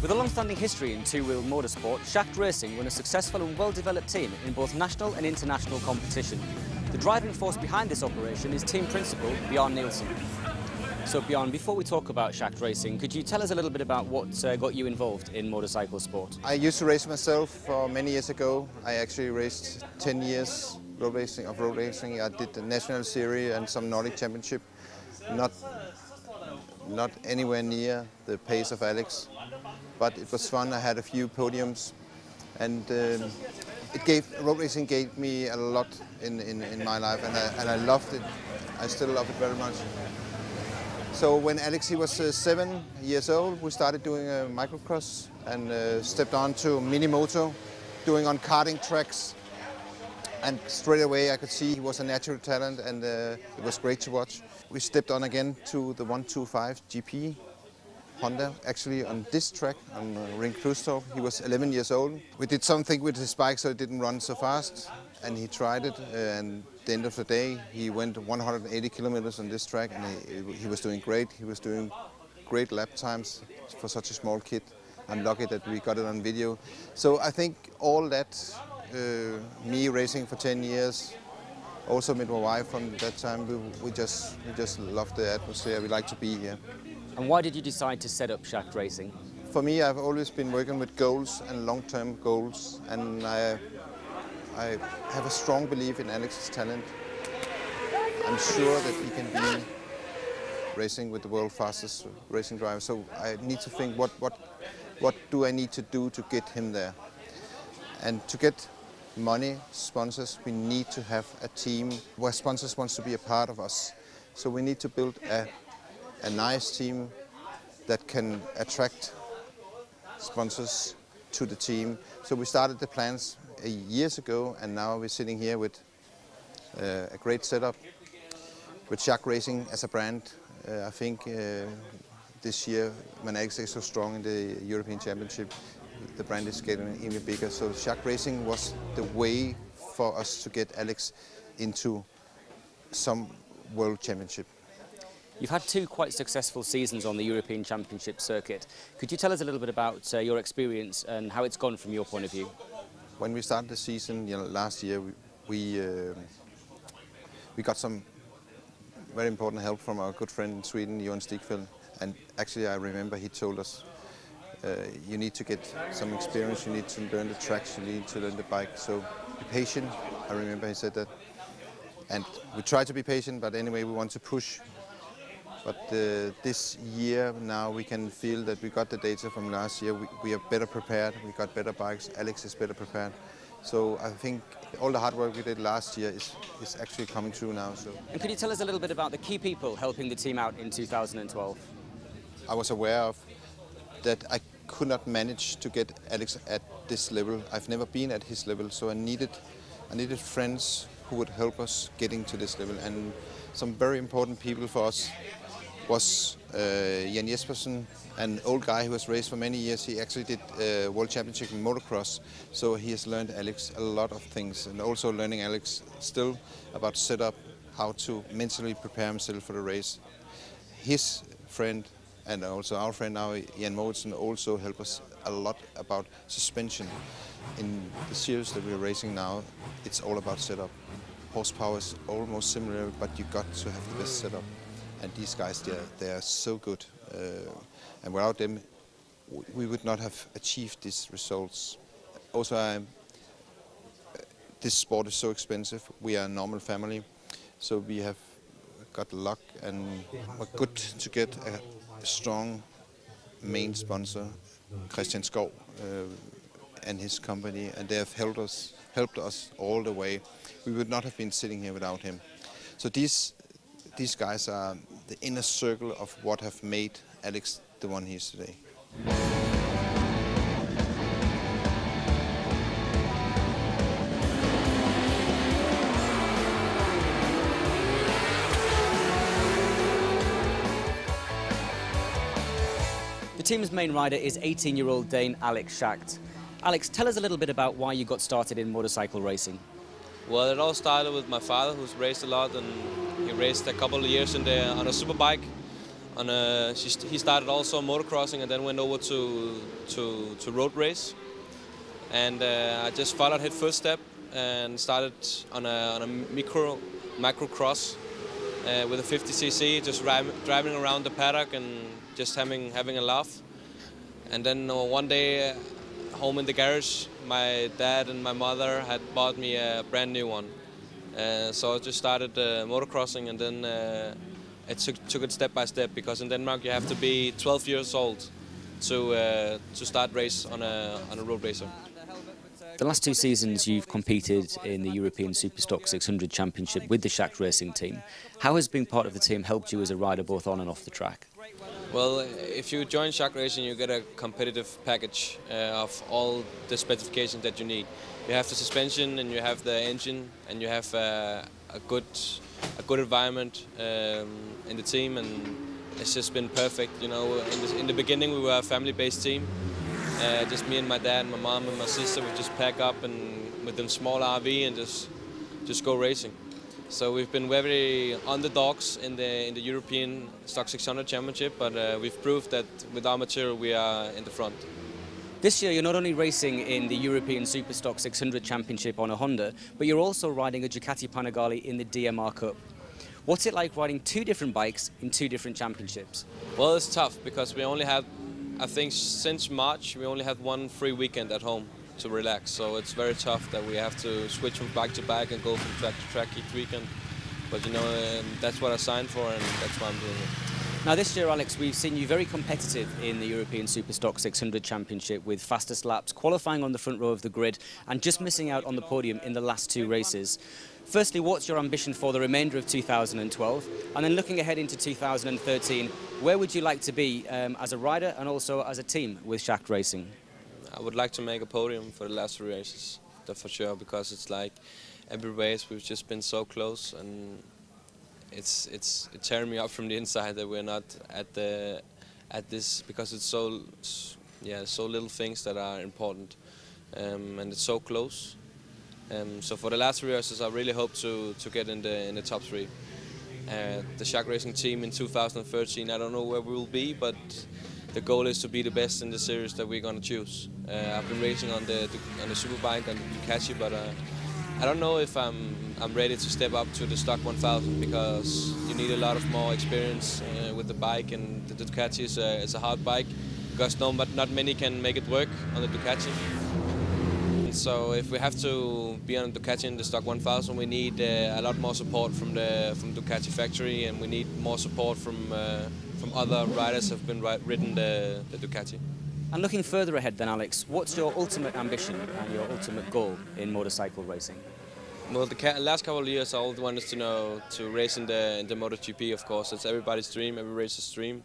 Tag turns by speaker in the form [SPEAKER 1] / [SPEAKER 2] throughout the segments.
[SPEAKER 1] With a long-standing history in two-wheel motorsport, Schacht Racing run a successful and well-developed team in both national and international competition. The driving force behind this operation is team principal Bjorn Nielsen. So Bjorn, before we talk about Schacht Racing, could you tell us a little bit about what got you involved in motorcycle sport?
[SPEAKER 2] I used to race myself for many years ago. I actually raced 10 years road racing. I did the national series and some Nordic championship. Not anywhere near the pace of Alex, but it was fun. I had a few podiums, and road racing gave me a lot in my life, and I loved it. I still love it very much. So when Alex was 7 years old, we started doing a microcross and stepped on to mini moto, doing on karting tracks. And straight away I could see he was a natural talent, and it was great to watch. We stepped on again to the 125 GP Honda, actually on this track, on Ring Krustorp. He was 11 years old. We did something with his bike so it didn't run so fast, and he tried it, and at the end of the day he went 180 kilometers on this track, and he was doing great. He was doing great lap times for such a small kid. I'm lucky that we got it on video. So I think all that, me racing for 10 years, also met my wife from that time, we just loved the atmosphere. We like to be here.
[SPEAKER 1] And why did you decide to set up Schacht Racing?
[SPEAKER 2] For me, I've always been working with goals and long-term goals, and I have a strong belief in Alex's talent. I'm sure that he can be racing with the world's fastest racing driver. So I need to think, what do I need to do to get him there? And to get money, sponsors, we need to have a team where sponsors want to be a part of us. So we need to build a nice team that can attract sponsors to the team. So we started the plans years ago, and now we're sitting here with a great setup with Schacht Racing as a brand. I think this year, when Alex is so strong in the European Championship, the brand is getting even bigger. So Schacht Racing was the way for us to get Alex into some World Championship.
[SPEAKER 1] You've had two quite successful seasons on the European Championship circuit. Could you tell us a little bit about your experience and how it's gone from your point of view?
[SPEAKER 2] When we started the season last year, we got some very important help from our good friend in Sweden, Johan Stigfeldt. And actually I remember he told us, you need to get some experience, you need to learn the tracks, you need to learn the bike, so be patient. I remember he said that. And we try to be patient, but anyway we want to push. But this year now we can feel that we got the data from last year. We are better prepared, we got better bikes, Alex is better prepared. So I think all the hard work we did last year is actually coming true now. So.
[SPEAKER 1] And could you tell us a little bit about the key people helping the team out in 2012?
[SPEAKER 2] I was aware of that I could not manage to get Alex at this level. I've never been at his level, so I needed friends who would help us getting to this level. And some very important people for us was Jan Jespersen, an old guy who has raced for many years. He actually did World Championship in motocross, so he has learned Alex a lot of things, and also learning Alex still about setup, how to mentally prepare himself for the race. His friend and also our friend now, Jan Mogensen, also help us a lot about suspension. In the series that we're racing now, it's all about setup. Horsepower is almost similar, but you got to have the best setup. And these guys, they are so good. And without them, we would not have achieved these results. Also, this sport is so expensive. We are a normal family, so we have got luck, and we're good to get a strong main sponsor, Christian Skov, and his company, and they have helped us all the way. We would not have been sitting here without him. So these guys are the inner circle of what have made Alex the one he is today.
[SPEAKER 1] The team's main rider is 18-year-old Dane Alex Schacht. Alex, tell us a little bit about why you got started in motorcycle racing.
[SPEAKER 3] Well, it all started with my father, who's raced a lot, and he raced a couple of years on a superbike on a. He started also motocrossing and then went over to road race. And I just followed his footstep and started on a micro cross with a 50cc, just driving around the paddock and just having a laugh. And then one day, home in the garage, my dad and my mother had bought me a brand new one. So I just started motocrossing, and then it took it step by step, because in Denmark you have to be 12 years old to start race on a road racer.
[SPEAKER 1] The last 2 seasons you've competed in the European Superstock 600 Championship with the Schacht Racing team. How has being part of the team helped you as a rider both on and off the track?
[SPEAKER 3] Well, if you join Schacht Racing, you get a competitive package of all the specifications that you need. You have the suspension, and you have the engine, and you have a good environment in the team, and it's just been perfect. You know, in the beginning we were a family-based team. Just me and my dad, my mom and my sister would just pack up and with a small RV and just go racing. So we've been very underdogs in the European Stock 600 Championship, but we've proved that with our material we are in the front.
[SPEAKER 1] This year you're not only racing in the European Superstock 600 Championship on a Honda, but you're also riding a Ducati Panigale in the DMR Cup. What's it like riding 2 different bikes in 2 different championships?
[SPEAKER 3] Well, it's tough because we only have, I think since March, we only had 1 free weekend at home to relax. So it's very tough that we have to switch from bike to bike and go from track to track each weekend. But you know, that's what I signed for, and that's why I'm doing it.
[SPEAKER 1] Now this year, Alex, we've seen you very competitive in the European Superstock 600 Championship with fastest laps, qualifying on the front row of the grid and just missing out on the podium in the last 2 races. Firstly, what's your ambition for the remainder of 2012? And then looking ahead into 2013, where would you like to be as a rider and also as a team with Schacht Racing?
[SPEAKER 3] I would like to make a podium for the last 3 races, that's for sure, because it's like every race we've just been so close, and it's tearing me up from the inside that we're not at this, because it's so little things that are important, and it's so close. So for the last 3 races, I really hope to get in the top 3. The Schacht Racing team in 2013, I don't know where we will be, but the goal is to be the best in the series that we're going to choose. I've been racing on the Superbike and the Ducati, but I don't know if I'm ready to step up to the Stock 1000, because you need a lot of more experience with the bike, and the Ducati is a hard bike, because not many can make it work on the Ducati. And so if we have to be on Ducati in the Stock 1000, we need a lot more support from Ducati factory, and we need more support from other riders who have been ridden the Ducati.
[SPEAKER 1] And looking further ahead then, Alex, what's your ultimate ambition and your ultimate goal in motorcycle racing?
[SPEAKER 3] Well, the last couple of years I always wanted to race in the MotoGP, of course. It's everybody's dream, every racer's dream.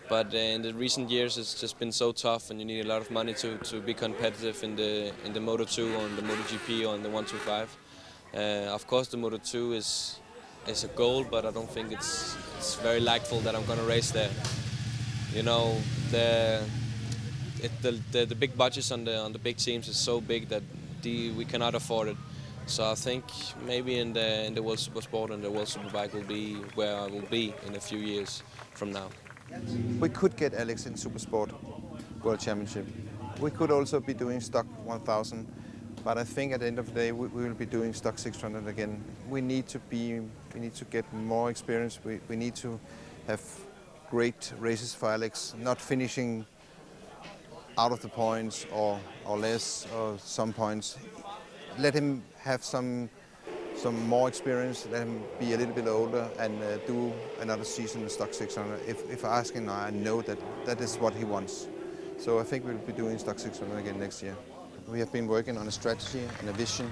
[SPEAKER 3] But in the recent years it's just been so tough, and you need a lot of money to be competitive in the Moto2 or in the MotoGP or in the 125. Of course the Moto2 is a goal, but I don't think it's very likely that I'm going to race there. You know, the big budgets on the big teams is so big that we cannot afford it. So I think maybe in the World Supersport and the World Superbike will be where I will be in a few years from now.
[SPEAKER 2] We could get Alex in Supersport World Championship. We could also be doing Stock 1000, but I think at the end of the day we will be doing Stock 600 again. We need to get more experience. We need to have great races for Alex, not finishing out of the points or less, or some points. Let him have some more experience, let him be a little bit older and do another season in Stock 600. If I ask him, I know that is what he wants. So I think we'll be doing Stock 600 again next year. We have been working on a strategy and a vision.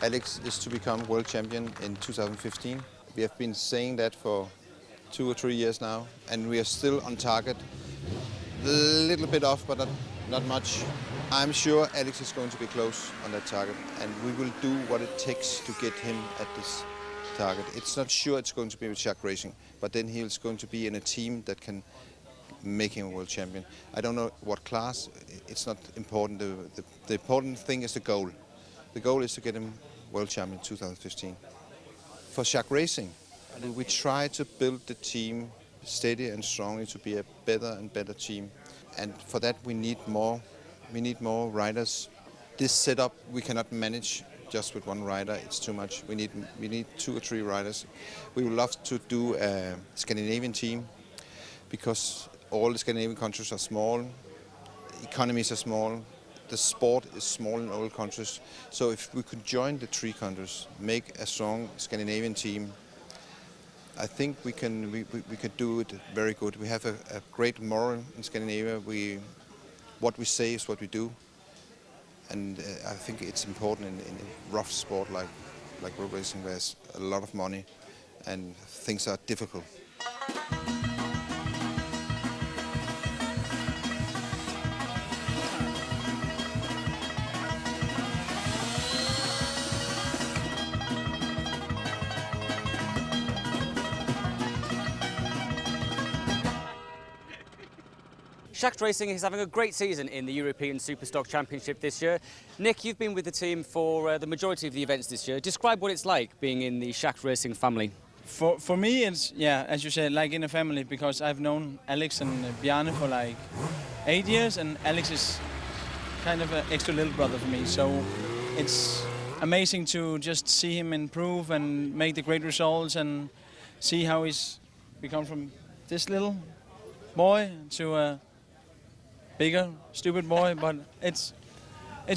[SPEAKER 2] Alex is to become world champion in 2015. We have been saying that for 2 or 3 years now, and we are still on target. A little bit off, but not much. I'm sure Alex is going to be close on that target, and we will do what it takes to get him at this target. It's not sure it's going to be with Schacht Racing, but then he's going to be in a team that can make him a world champion. I don't know what class, it's not important. The important thing is the goal. The goal is to get him world champion 2015. For Schacht Racing, we try to build the team steady and strongly to be a better and better team. And for that we need more riders. This setup we cannot manage just with one rider, it's too much. We need 2 or 3 riders. We would love to do a Scandinavian team because all the Scandinavian countries are small, economies are small, the sport is small in all countries. So if we could join the 3 countries, make a strong Scandinavian team, I think we could do it very good. We have a great moral in Scandinavia. What we say is what we do. And I think it's important in a rough sport like road racing, where there's a lot of money and things are difficult.
[SPEAKER 1] Schacht Racing is having a great season in the European Superstock Championship this year. Nick, you've been with the team for the majority of the events this year. Describe what it's like being in the Schacht Racing family.
[SPEAKER 4] For me, it's, yeah, as you said, like in a family, because I've known Alex and Bjarne for like 8 years, and Alex is kind of an extra little brother for me. So it's amazing to just see him improve and make the great results and see how he's become from this little boy to a bigger, stupid boy. But it's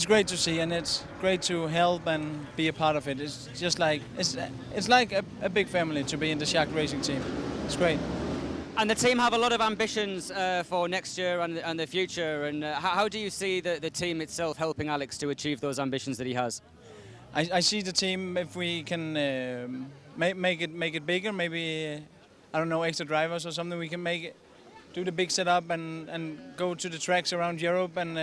[SPEAKER 4] great to see, and it's great to help and be a part of it. It's just like it's like a big family to be in the Schacht Racing team. It's great.
[SPEAKER 1] And the team have a lot of ambitions for next year and the future. And how do you see the team itself helping Alex to achieve those ambitions that he has?
[SPEAKER 4] I see the team, if we can make it bigger, maybe I don't know, extra drivers or something. We can make it, do the big setup and go to the tracks around Europe, and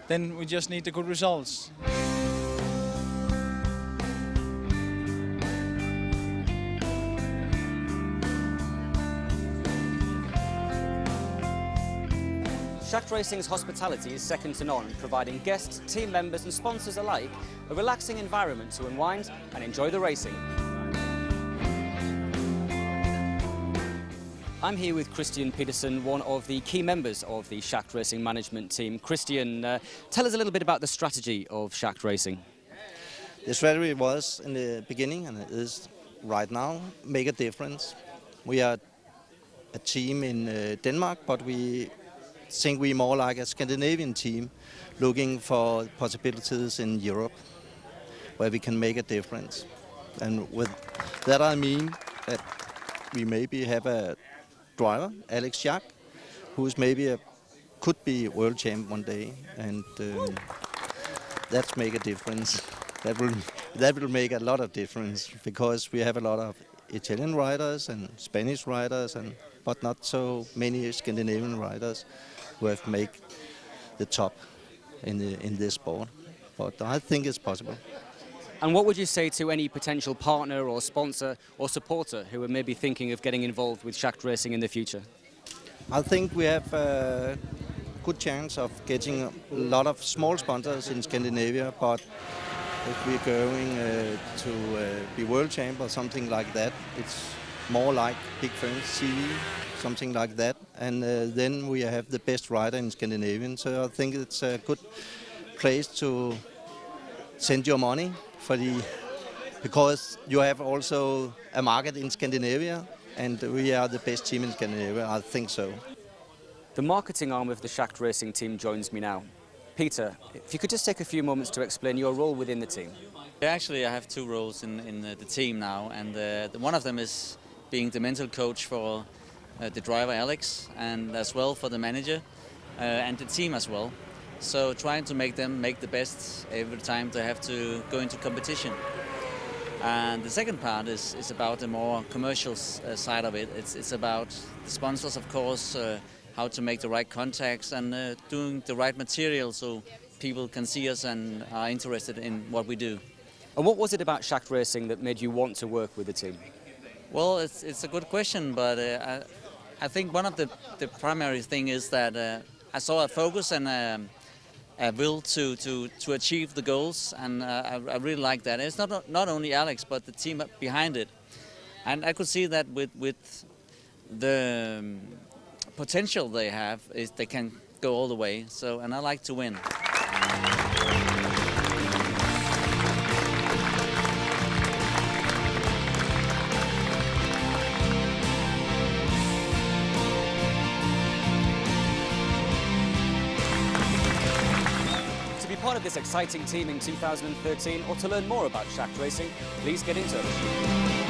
[SPEAKER 4] then we just need the good results.
[SPEAKER 1] Schacht Racing's hospitality is second to none, providing guests, team members and sponsors alike a relaxing environment to unwind and enjoy the racing. I'm here with Christian Peterson, one of the key members of the Schacht Racing management team. Christian, tell us a little bit about the strategy of Schacht Racing.
[SPEAKER 5] The strategy was in the beginning, and it is right now, make a difference. We are a team in Denmark, but we think we're more like a Scandinavian team looking for possibilities in Europe where we can make a difference. And with that I mean that we maybe have a driver, Alex Schacht, who's maybe could be world champ one day, and that's make a difference. That will make a lot of difference, because we have a lot of Italian riders and Spanish riders, but not so many Scandinavian riders who have made the top in this sport. But I think it's possible.
[SPEAKER 1] And what would you say to any potential partner or sponsor or supporter who are maybe thinking of getting involved with Schacht Racing in the future?
[SPEAKER 5] I think we have a good chance of getting a lot of small sponsors in Scandinavia, but if we're going to be world champ or something like that, it's more like big firms, CV, something like that. And then we have the best rider in Scandinavian. So I think it's a good place to send your money because you have also a market in Scandinavia, and we are the best team in Scandinavia, I think so.
[SPEAKER 1] The marketing arm of the Schacht Racing team joins me now. Peter, if you could just take a few moments to explain your role within the team.
[SPEAKER 6] Actually, I have 2 roles in the team now, and one of them is being the mental coach for the driver Alex, and as well for the manager and the team as well. So trying to make them make the best every time they have to go into competition. And the second part is about the more commercial side of it. It's about the sponsors, of course, how to make the right contacts and doing the right material so people can see us and are interested in what we do.
[SPEAKER 1] And what was it about Schacht Racing that made you want to work with the team?
[SPEAKER 6] Well, it's a good question, but I think one of the primary thing is that I saw a focus and a will to achieve the goals, and I really like that. And it's not only Alex, but the team behind it. And I could see that with the potential they have is they can go all the way. So, and I like to win.
[SPEAKER 1] To be part of this exciting team in 2013 or to learn more about Schacht Racing, please get in touch.